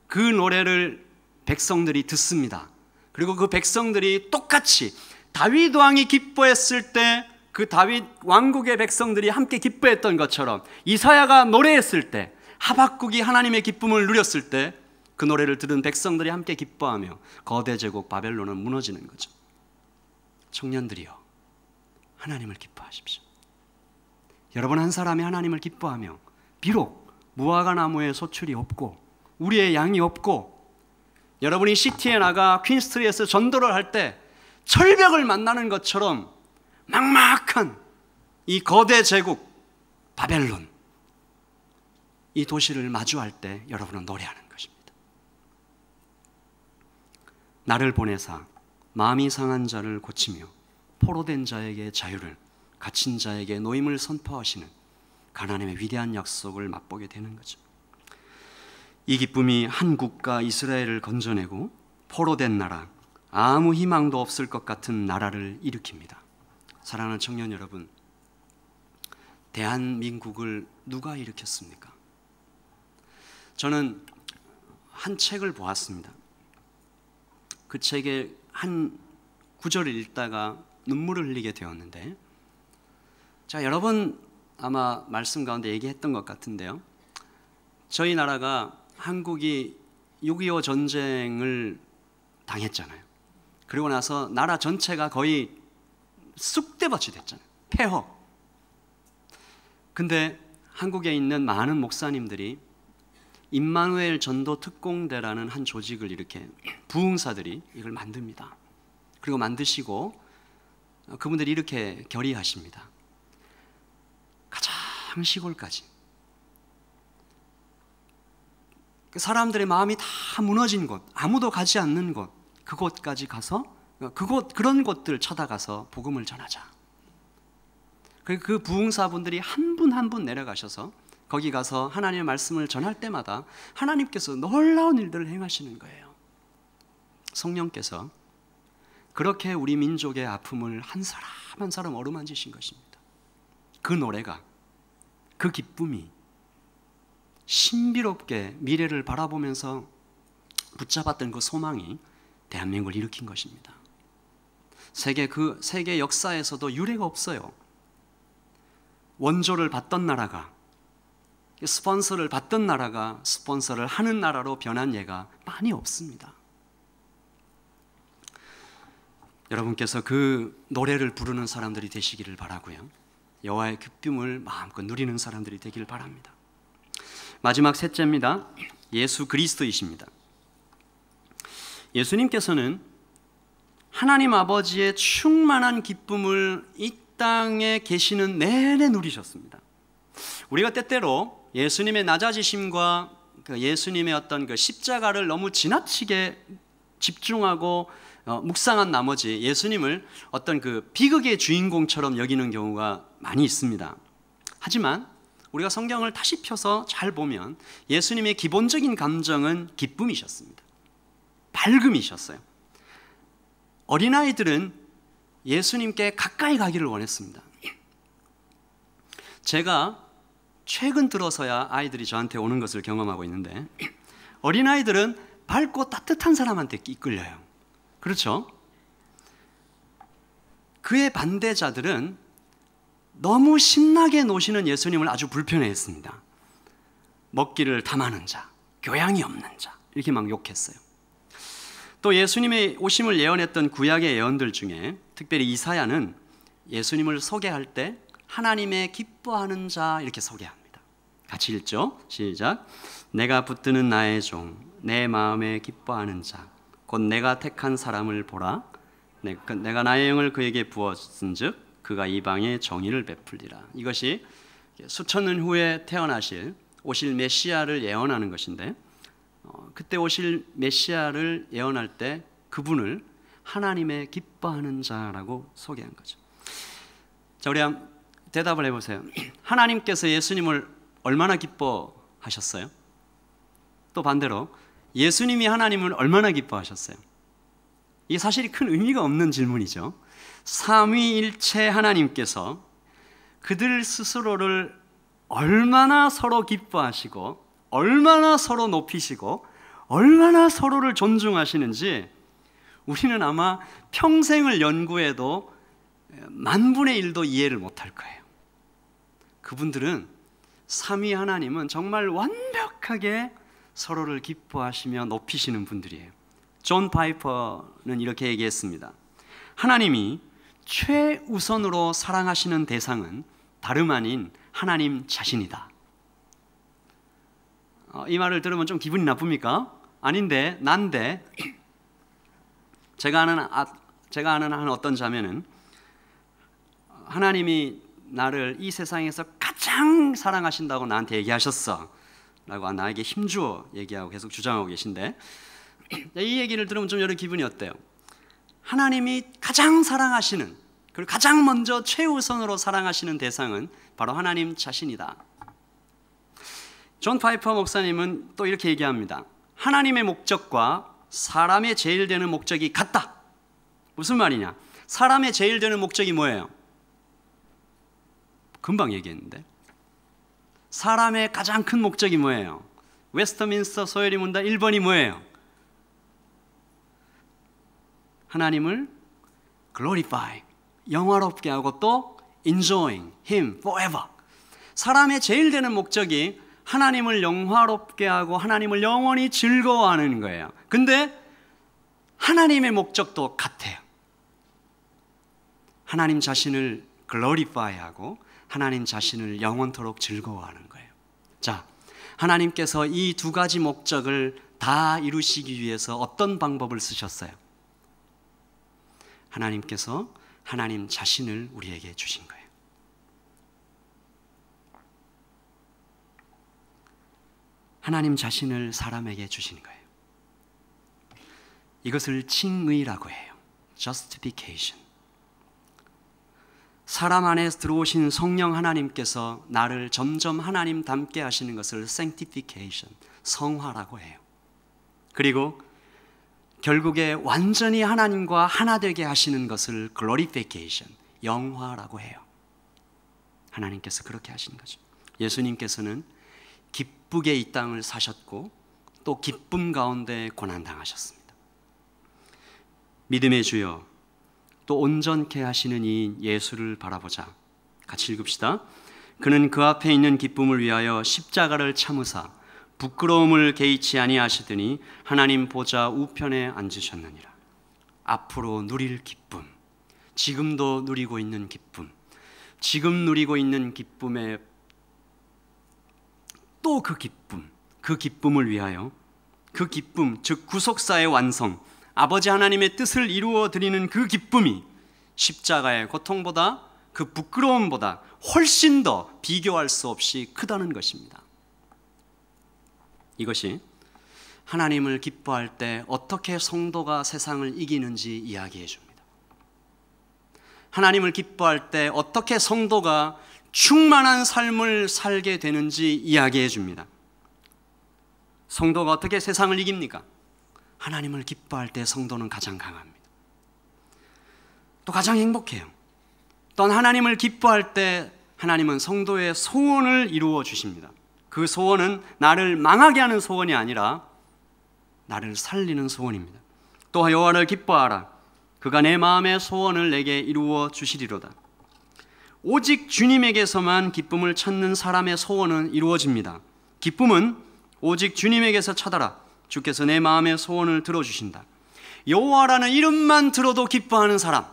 그 노래를 백성들이 듣습니다. 그리고 그 백성들이 똑같이 다윗 왕이 기뻐했을 때 그 다윗 왕국의 백성들이 함께 기뻐했던 것처럼 이사야가 노래했을 때, 하박국이 하나님의 기쁨을 누렸을 때 그 노래를 들은 백성들이 함께 기뻐하며 거대 제국 바벨론은 무너지는 거죠. 청년들이여, 하나님을 기뻐하십시오. 여러분 한 사람이 하나님을 기뻐하며 비록 무화과 나무에 소출이 없고 우리의 양이 없고, 여러분이 시티에 나가 퀸스트리에서 전도를 할 때 철벽을 만나는 것처럼 막막한 이 거대 제국 바벨론, 이 도시를 마주할 때 여러분은 노래하는 것입니다. 나를 보내사 마음이 상한 자를 고치며 포로된 자에게 자유를, 갇힌 자에게 노임을 선포하시는 하나님의 위대한 약속을 맛보게 되는 거죠. 이 기쁨이 한 국가 이스라엘을 건져내고 포로된 나라, 아무 희망도 없을 것 같은 나라를 일으킵니다. 사랑하는 청년 여러분, 대한민국을 누가 일으켰습니까? 저는 한 책을 보았습니다. 그 책의 한 구절을 읽다가 눈물을 흘리게 되었는데, 자, 여러 번 아마 말씀 가운데 얘기했던 것 같은데요, 저희 나라가, 한국이 6.25 전쟁을 당했잖아요. 그리고 나서 나라 전체가 거의 쑥대밭이 됐잖아요. 폐허. 근데 한국에 있는 많은 목사님들이 임마누엘 전도 특공대라는 한 조직을 이렇게, 부흥사들이 이걸 만듭니다. 그리고 만드시고 그분들이 이렇게 결의하십니다. 가장 시골까지, 사람들의 마음이 다 무너진 곳, 아무도 가지 않는 곳, 그곳까지 가서 그런 곳들 찾아가서 복음을 전하자. 그 부흥사분들이 한 분 한 분 내려가셔서 거기 가서 하나님의 말씀을 전할 때마다 하나님께서 놀라운 일들을 행하시는 거예요. 성령께서 그렇게 우리 민족의 아픔을 한 사람 한 사람 어루만지신 것입니다. 그 노래가, 그 기쁨이 신비롭게 미래를 바라보면서 붙잡았던 그 소망이 대한민국을 일으킨 것입니다. 세계 역사에서도 유례가 없어요. 원조를 받던 나라가, 스폰서를 받던 나라가 스폰서를 하는 나라로 변한 예가 많이 없습니다. 여러분께서 그 노래를 부르는 사람들이 되시기를 바라고요. 여호와의 기쁨을 마음껏 누리는 사람들이 되기를 바랍니다. 마지막 셋째입니다. 예수 그리스도이십니다. 예수님께서는 하나님 아버지의 충만한 기쁨을 이 땅에 계시는 내내 누리셨습니다. 우리가 때때로 예수님의 낮아지심과 예수님의 어떤 그 십자가를 너무 지나치게 집중하고 묵상한 나머지 예수님을 어떤 그 비극의 주인공처럼 여기는 경우가 많이 있습니다. 하지만 우리가 성경을 다시 펴서 잘 보면 예수님의 기본적인 감정은 기쁨이셨습니다. 밝음이셨어요. 어린아이들은 예수님께 가까이 가기를 원했습니다. 제가 최근 들어서야 아이들이 저한테 오는 것을 경험하고 있는데, 어린아이들은 밝고 따뜻한 사람한테 이끌려요. 그렇죠? 그의 반대자들은 너무 신나게 노시는 예수님을 아주 불편해했습니다. 먹기를 탐하는 자, 교양이 없는 자, 이렇게 막 욕했어요. 또 예수님의 오심을 예언했던 구약의 예언들 중에 특별히 이사야는 예수님을 소개할 때 하나님의 기뻐하는 자 이렇게 소개합니다. 같이 읽죠. 시작. 내가 붙드는 나의 종, 내 마음에 기뻐하는 자, 곧 내가 택한 사람을 보라. 내가 나의 영을 그에게 부었은즉 그가 이방에 정의를 베풀리라. 이것이 수천 년 후에 태어나실 오실 메시아를 예언하는 것인데, 그때 오실 메시아를 예언할 때 그분을 하나님의 기뻐하는 자라고 소개한 거죠. 자, 우리 한번 대답을 해보세요. 하나님께서 예수님을 얼마나 기뻐하셨어요? 또 반대로 예수님이 하나님을 얼마나 기뻐하셨어요? 이게 사실 큰 의미가 없는 질문이죠. 삼위일체 하나님께서 그들 스스로를 얼마나 서로 기뻐하시고 얼마나 서로 높이시고 얼마나 서로를 존중하시는지 우리는 아마 평생을 연구해도 10,000분의 1도 이해를 못할 거예요. 그분들은 삼위 하나님은 정말 완벽하게 서로를 기뻐하시며 높이시는 분들이에요. 존 파이퍼는 이렇게 얘기했습니다. 하나님이 최우선으로 사랑하시는 대상은 다름 아닌 하나님 자신이다. 이 말을 들으면 좀 기분이 나쁩니까? 아닌데, 난데 제가 아는 한 어떤 자매는 하나님이 나를 이 세상에서 가장 사랑하신다고 나한테 얘기하셨어 라고 나에게 힘주어 얘기하고 계속 주장하고 계신데, 이 얘기를 들으면 좀 여러 기분이 어때요? 하나님이 가장 사랑하시는, 그리고 가장 먼저 최우선으로 사랑하시는 대상은 바로 하나님 자신이다. 존 파이퍼 목사님은 또 이렇게 얘기합니다. 하나님의 목적과 사람의 제일 되는 목적이 같다. 무슨 말이냐? 사람의 제일 되는 목적이 뭐예요? 금방 얘기했는데, 사람의 가장 큰 목적이 뭐예요? 웨스터민스터 소회리 문답 1번이 뭐예요? 하나님을 glorify, 영화롭게 하고 또 enjoying Him forever. 사람의 제일 되는 목적이 하나님을 영화롭게 하고 하나님을 영원히 즐거워하는 거예요. 근데 하나님의 목적도 같아요. 하나님 자신을 glorify하고 하나님 자신을 영원토록 즐거워하는 거예요. 자, 하나님께서 이 두 가지 목적을 다 이루시기 위해서 어떤 방법을 쓰셨어요? 하나님께서 하나님 자신을 우리에게 주신 거예요. 하나님 자신을 사람에게 주신 거예요. 이것을 칭의라고 해요. Justification. 사람 안에 들어오신 성령 하나님께서 나를 점점 하나님 닮게 하시는 것을 Sanctification, 성화라고 해요. 그리고 결국에 완전히 하나님과 하나 되게 하시는 것을 Glorification, 영화라고 해요. 하나님께서 그렇게 하신 거죠. 예수님께서는 기쁘게 이 땅을 사셨고 또 기쁨 가운데 고난당하셨습니다. 믿음의 주여, 또 온전케 하시는 이인 예수를 바라보자. 같이 읽읍시다. 그는 그 앞에 있는 기쁨을 위하여 십자가를 참으사 부끄러움을 개의치 아니하시더니 하나님 보좌 우편에 앉으셨느니라. 앞으로 누릴 기쁨, 지금도 누리고 있는 기쁨, 지금 누리고 있는 기쁨에 또 그 기쁨을 위하여, 그 기쁨, 즉 구속사의 완성, 아버지 하나님의 뜻을 이루어 드리는 그 기쁨이 십자가의 고통보다, 그 부끄러움보다 훨씬 더 비교할 수 없이 크다는 것입니다. 이것이 하나님을 기뻐할 때 어떻게 성도가 세상을 이기는지 이야기해 줍니다. 하나님을 기뻐할 때 어떻게 성도가 충만한 삶을 살게 되는지 이야기해 줍니다. 성도가 어떻게 세상을 이깁니까? 하나님을 기뻐할 때 성도는 가장 강합니다. 또 가장 행복해요. 또 하나님을 기뻐할 때 하나님은 성도의 소원을 이루어 주십니다. 그 소원은 나를 망하게 하는 소원이 아니라 나를 살리는 소원입니다. 또 여호와를 기뻐하라. 그가 내 마음의 소원을 내게 이루어 주시리로다. 오직 주님에게서만 기쁨을 찾는 사람의 소원은 이루어집니다. 기쁨은 오직 주님에게서 찾아라. 주께서 내 마음의 소원을 들어주신다. 여호와라는 이름만 들어도 기뻐하는 사람,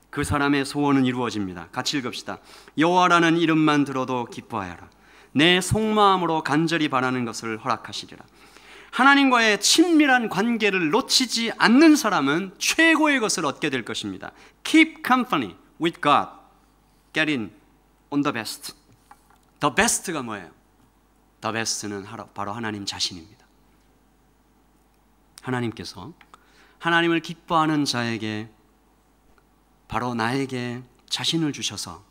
그 사람의 소원은 이루어집니다. 같이 읽읍시다. 여호와라는 이름만 들어도 기뻐하여라. 내 속마음으로 간절히 바라는 것을 허락하시리라. 하나님과의 친밀한 관계를 놓치지 않는 사람은 최고의 것을 얻게 될 것입니다. Keep company with God. Get in on the best. The best가 뭐예요? The best는 바로 하나님 자신입니다. 하나님께서 하나님을 기뻐하는 자에게, 바로 나에게 자신을 주셔서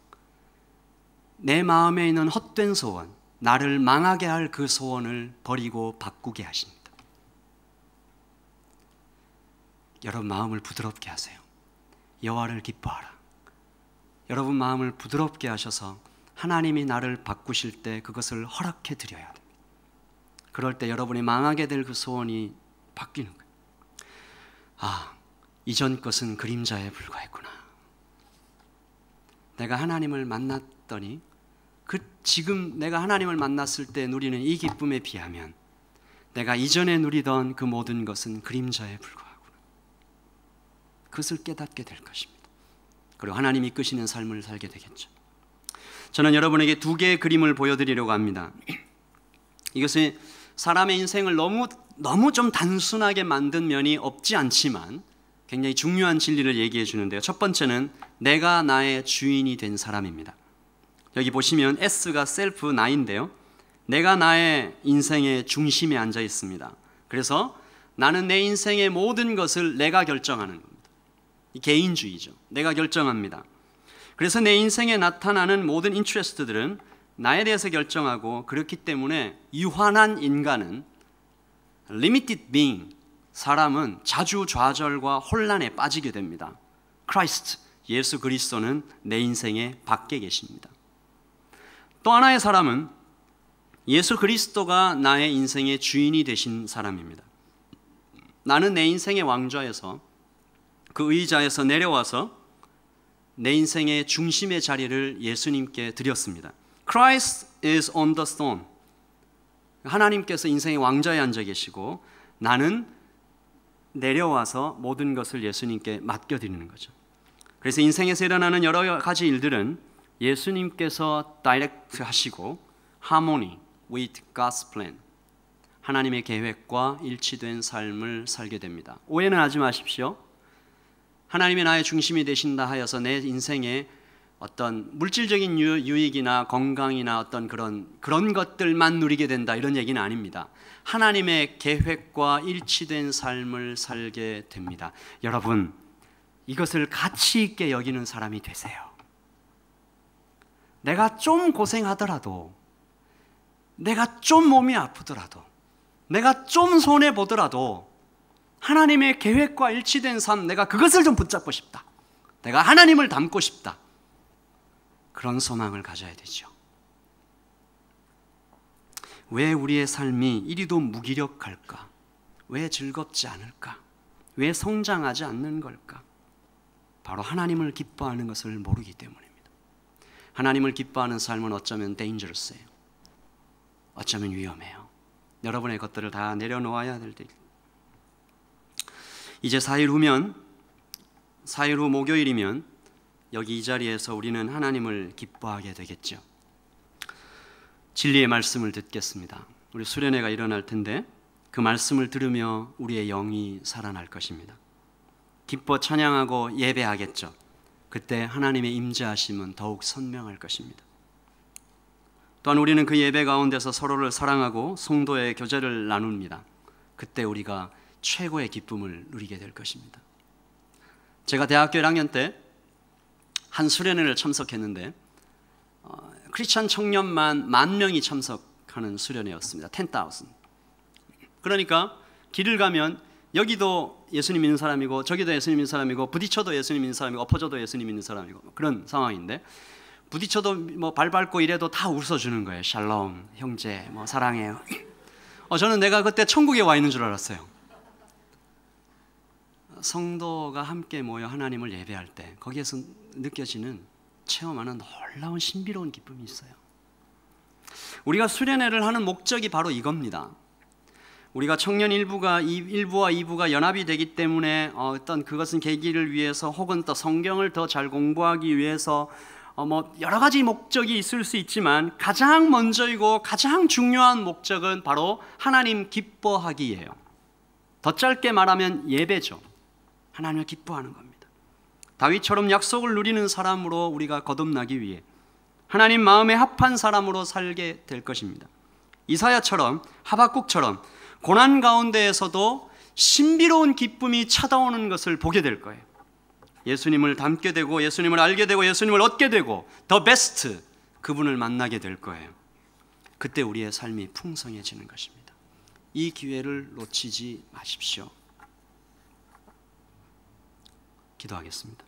내 마음에 있는 헛된 소원, 나를 망하게 할 그 소원을 버리고 바꾸게 하십니다. 여러분 마음을 부드럽게 하세요. 여호와를 기뻐하라. 여러분 마음을 부드럽게 하셔서 하나님이 나를 바꾸실 때 그것을 허락해 드려야 됩니다. 그럴 때 여러분이 망하게 될 그 소원이 바뀌는 거예요. 아, 이전 것은 그림자에 불과했구나. 내가 하나님을 만났더니 지금 내가 하나님을 만났을 때 누리는 이 기쁨에 비하면 내가 이전에 누리던 그 모든 것은 그림자에 불과하구나. 그것을 깨닫게 될 것입니다. 그리고 하나님이 이끄시는 삶을 살게 되겠죠. 저는 여러분에게 두 개의 그림을 보여드리려고 합니다. 이것은 사람의 인생을 너무 좀 단순하게 만든 면이 없지 않지만 굉장히 중요한 진리를 얘기해 주는데요. 첫 번째는 내가 나의 주인이 된 사람입니다. 여기 보시면 S가 셀프 나인데요. 내가 나의 인생의 중심에 앉아 있습니다. 그래서 나는 내 인생의 모든 것을 내가 결정하는 겁니다. 이 개인주의죠. 내가 결정합니다. 그래서 내 인생에 나타나는 모든 인트레스트들은 나에 대해서 결정하고, 그렇기 때문에 유한한 인간은, limited being, 사람은 자주좌절과 혼란에 빠지게 됩니다. 크라이스트, 예수 그리스도는 내 인생의 밖에 계십니다. 또 하나의 사람은 예수 그리스도가 나의 인생의 주인이 되신 사람입니다. 나는 내 인생의 왕좌에서, 그 의자에서 내려와서 내 인생의 중심의 자리를 예수님께 드렸습니다. Christ is on the throne. 하나님께서 인생의 왕좌에 앉아 계시고 나는 내려와서 모든 것을 예수님께 맡겨드리는 거죠. 그래서 인생에서 일어나는 여러 가지 일들은 예수님께서 다이렉트 하시고 harmony with God's plan, 하나님의 계획과 일치된 삶을 살게 됩니다. 오해는 하지 마십시오. 하나님이 나의 중심이 되신다 하여서 내 인생에 어떤 물질적인 유익이나 건강이나 어떤 그런 것들만 누리게 된다, 이런 얘기는 아닙니다. 하나님의 계획과 일치된 삶을 살게 됩니다. 여러분, 이것을 가치 있게 여기는 사람이 되세요. 내가 좀 고생하더라도, 내가 좀 몸이 아프더라도, 내가 좀 손해보더라도 하나님의 계획과 일치된 삶, 내가 그것을 좀 붙잡고 싶다. 내가 하나님을 닮고 싶다. 그런 소망을 가져야 되죠. 왜 우리의 삶이 이리도 무기력할까? 왜 즐겁지 않을까? 왜 성장하지 않는 걸까? 바로 하나님을 기뻐하는 것을 모르기 때문입니다. 하나님을 기뻐하는 삶은 어쩌면 dangerous해요. 어쩌면 위험해요. 여러분의 것들을 다 내려놓아야 될 때, 이제 4일 후 목요일이면 여기 이 자리에서 우리는 하나님을 기뻐하게 되겠죠. 진리의 말씀을 듣겠습니다. 우리 수련회가 일어날 텐데 그 말씀을 들으며 우리의 영이 살아날 것입니다. 기뻐 찬양하고 예배하겠죠. 그때 하나님의 임재하심은 더욱 선명할 것입니다. 또한 우리는 그 예배 가운데서 서로를 사랑하고 성도의 교제를 나눕니다. 그때 우리가 최고의 기쁨을 누리게 될 것입니다. 제가 대학교 1학년 때 한 수련회를 참석했는데 크리스찬 청년만 10,000명이 참석하는 수련회였습니다. 10,000. 그러니까 길을 가면 여기도 예수님 믿는 사람이고 저기도 예수님 믿는 사람이고 부딪혀도 예수님 믿는 사람이고 엎어져도 예수님 믿는 사람이고 그런 상황인데, 부딪혀도 뭐 발 밟고 이래도 다 웃어주는 거예요. 샬롬, 형제, 뭐 사랑해요. 저는 내가 그때 천국에 와 있는 줄 알았어요. 성도가 함께 모여 하나님을 예배할 때 거기에서 느껴지는, 체험하는 놀라운 신비로운 기쁨이 있어요. 우리가 수련회를 하는 목적이 바로 이겁니다. 우리가 청년 1부와 2부가 연합이 되기 때문에 어떤 그것은 계기를 위해서, 혹은 또 성경을 더 잘 공부하기 위해서 뭐 여러 가지 목적이 있을 수 있지만 가장 먼저이고 가장 중요한 목적은 바로 하나님 기뻐하기예요. 더 짧게 말하면 예배죠. 하나님을 기뻐하는 겁니다. 다윗처럼 약속을 누리는 사람으로 우리가 거듭나기 위해 하나님 마음에 합한 사람으로 살게 될 것입니다. 이사야처럼, 하박국처럼 고난 가운데에서도 신비로운 기쁨이 찾아오는 것을 보게 될 거예요. 예수님을 닮게 되고 예수님을 알게 되고 예수님을 얻게 되고 더 베스트, 그분을 만나게 될 거예요. 그때 우리의 삶이 풍성해지는 것입니다. 이 기회를 놓치지 마십시오. 기도하겠습니다.